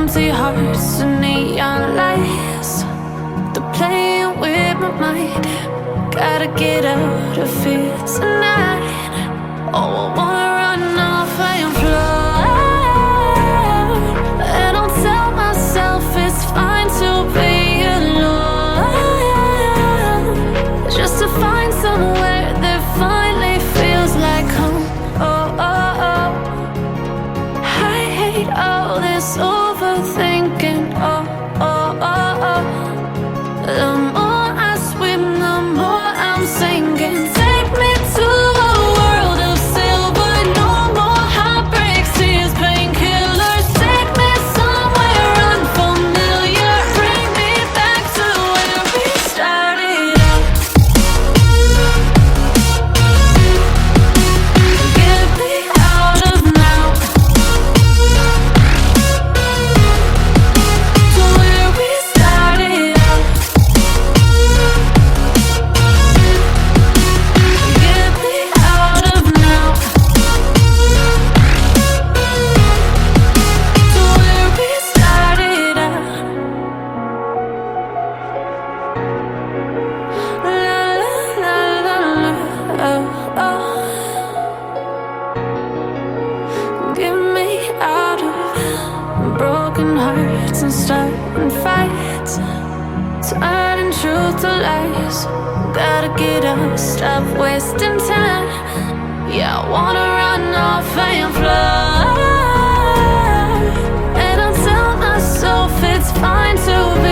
empty hearts and neon lights. They're playing with my mind. Gotta get out of here tonight. Oh, I wanna run off and fly. And I'll tell myself it's fine to be alone, just to find somewhere that finally feels like home. Oh, oh, oh. I hate all this overthinking. Oh, oh, oh, oh. The more I swim, the more I'm sinking. Take me to a world of silver. No more heartbreaks, tears, painkillers. Take me somewhere unfamiliar. Bring me back to where we started out. Get me out of now, to where we started out. Get me out of now, to where we started out. La la la la la, oh, oh. Get me out of broken hearts and starting fights, turning truth to lies. Gotta get up, stop wasting time. Yeah, I wanna run off and fly. And I'll tell myself it's fine to be